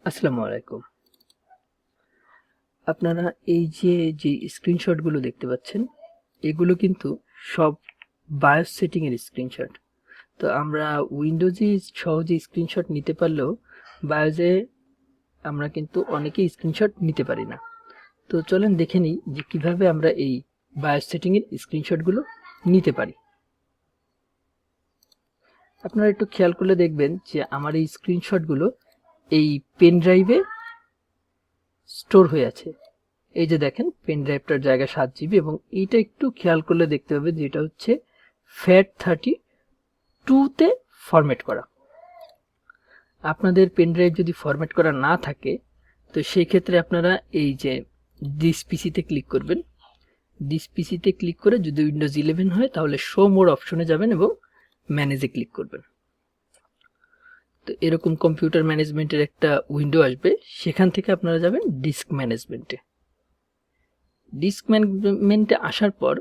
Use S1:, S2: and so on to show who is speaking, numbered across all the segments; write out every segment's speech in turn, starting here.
S1: আসসালামু আলাইকুম। আপনারা এই যে স্ক্রিনশটগুলো দেখতে পাচ্ছেন, এগুলো কিন্তু সব বায়োস সেটিং এর স্ক্রিনশট। তো আমরা উইন্ডোজে সহজে স্ক্রিনশট নিতে পারলেও বায়োসে আমরা কিন্তু অনেকেই স্ক্রিনশট নিতে পারি না। তো চলেন দেখে নিই যে কিভাবে আমরা এই বায়োস সেটিং এর স্ক্রিনশটগুলো নিতে পারি। আপনারা একটু খেয়াল করলে দেখবেন যে আমার এই স্ক্রিনশটগুলো এই পেন ড্রাইভে স্টোর হয়ে আছে। এই যে দেখেন পেন ড্রাইভটার জায়গা 7 জিবি এবং এইটা একটু খেয়াল করলে দেখতে পাবেন যে এটা হচ্ছে FAT32 তে ফরম্যাট করা। আপনাদের পেন ড্রাইভ যদি ফরম্যাট করা না থাকে তো সেই ক্ষেত্রে আপনারা এই যে দিস পিসিতে ক্লিক করবেন। দিস পিসিতে ক্লিক করে যদি উইন্ডোজ 11 হয় তাহলে শো মোড অপশনে যাবেন এবং ম্যানেজে ক্লিক করবেন। তো এরকম কম্পিউটার ম্যানেজমেন্টের একটা উইন্ডো আসবে, সেখান থেকে আপনারা যাবেন ডিস্ক ম্যানেজমেন্টে। ডিস্ক ম্যানেজমেন্টে আসার পর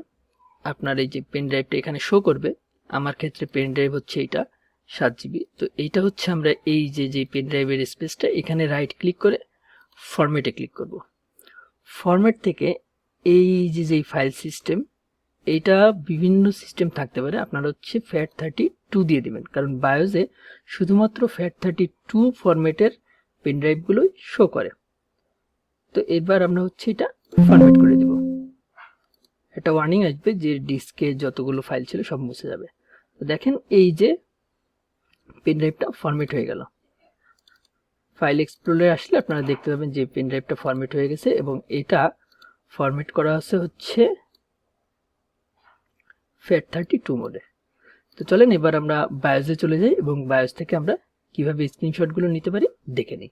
S1: আপনার এই যে পেন ড্রাইভটা এখানে শো করবে। আমার ক্ষেত্রে পেন ড্রাইভ হচ্ছে এইটা 7 জিবি। তো এইটা হচ্ছে আমরা এই যে পেন ড্রাইভের স্পেসটা এখানে রাইট ক্লিক করে ফরম্যাটে ক্লিক করব। ফরম্যাট থেকে এই যে ফাইল সিস্টেম, এইটা বিভিন্ন সিস্টেম থাকতে পারে। আপনারা হচ্ছে FAT32 দিয়ে দিবেন, কারণ বায়োসে শুধুমাত্র FAT32 ফরম্যাটের পেন ড্রাইভগুলোই শো করে। তো এবার আমরা হচ্ছে এটা ফরম্যাট করে দেব। একটা ওয়ার্নিং আসবে যে ডিস্কে যতগুলো ফাইল ছিল সব মুছে যাবে। তো দেখেন এই যে পেন ড্রাইভটা ফরম্যাট হয়ে গেল। ফাইল এক্সপ্লোরে আসলে আপনারা দেখতে পাবেন যে পেন ড্রাইভটা ফরম্যাট হয়ে গেছে এবং এটা ফরম্যাট করা আছে হচ্ছে FAT32 মোডে। তো চলেন এবার আমরা বায়োসে চলে যাই এবং বায়োস থেকে আমরা কিভাবে স্ক্রিনশটগুলো নিতে পারি দেখে নিই।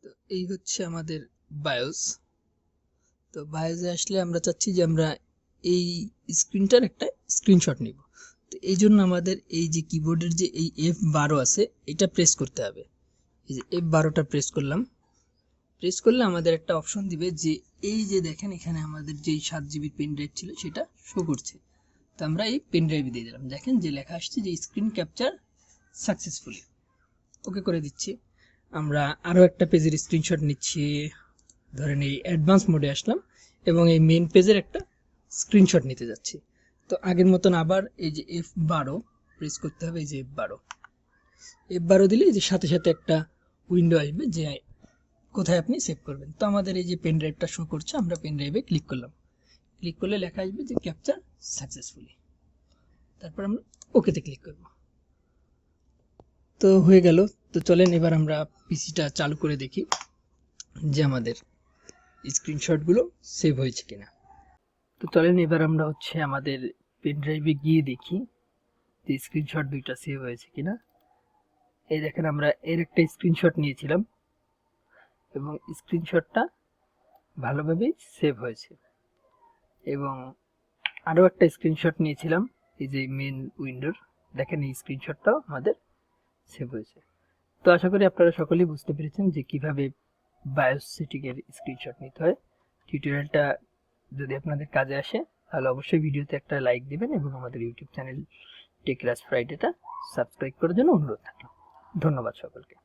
S1: তো এই হচ্ছে আমাদের বায়োস। তো বায়োসে আসলে আমরা চাচ্ছি যে আমরা এই স্ক্রিনটার একটা স্ক্রিনশট নিব। তো এই জন্য আমাদের এই যে কিবোর্ডের যে এই F12 আছে এটা প্রেস করতে হবে। এই যে F12টা প্রেস করলাম। প্রেস করলে আমাদের একটা অপশন দিবে যে এই যে দেখেন এখানে আমাদের যেই 7 জিবি পেন ড্রাইভ ছিল সেটা শো করছে। তো আমরা এই পেন ড্রাইভে দিয়ে দিলাম। দেখেন যে লেখা আসছে যে স্ক্রিন ক্যাপচার সাকসেসফুলি। ওকে করে দিচ্ছি। আমরা আরও একটা পেজের স্ক্রিনশট নিচ্ছি। ধরেন এই অ্যাডভান্স মোডে আসলাম এবং এই মেইন পেজের একটা স্ক্রিনশট নিতে যাচ্ছি। তো আগের মতন আবার এই যে F12 প্রেস করতে হবে। এই যে F12 দিলে এই যে সাথে সাথে একটা উইন্ডো আসবে যে কোথায় আপনি সেভ করবেন। তো আমাদের এই যে পেন ড্রাইভটা শো করছে, আমরা পেন ড্রাইভে ক্লিক করলাম। ক্লিক করলে লেখা আসবে যে ক্যাপচার সাকসেসফুলি। তারপর আমরা ওকেতে ক্লিক করব। তো হয়ে গেল। তো চলেন এবার আমরা পিসিটা চালু করে দেখি যে আমাদের স্ক্রিনশটগুলো সেভ হয়েছে কিনা। তো চলেন এবার আমরা হচ্ছে আমাদের পেন ড্রাইভে গিয়ে দেখি যে স্ক্রিনশট দুইটা সেভ হয়েছে কিনা। এই দেখেন আমরা এর একটা স্ক্রিনশট নিয়েছিলাম এবং স্ক্রিনশটটা ভালোভাবেই সেভ হয়েছে। এবং আরও একটা স্ক্রিনশট নিয়েছিলাম এই যে মেন উইন্ডোর। দেখেন এই স্ক্রিনশটটাও আমাদের সেভ হয়েছে। তো আশা করি আপনারা সকলেই বুঝতে পেরেছেন যে কিভাবে বায়োস সেটিং এর স্ক্রিনশট নিতে হয়। টিউটোরিয়ালটা যদি আপনাদের কাজে আসে তাহলে অবশ্যই ভিডিওতে একটা লাইক দিবেন এবং আমাদের ইউটিউব চ্যানেল টেক ক্লাস ফ্রাইডেটা সাবস্ক্রাইব করার জন্য অনুরোধ থাকলো। ধন্যবাদ সকলকে।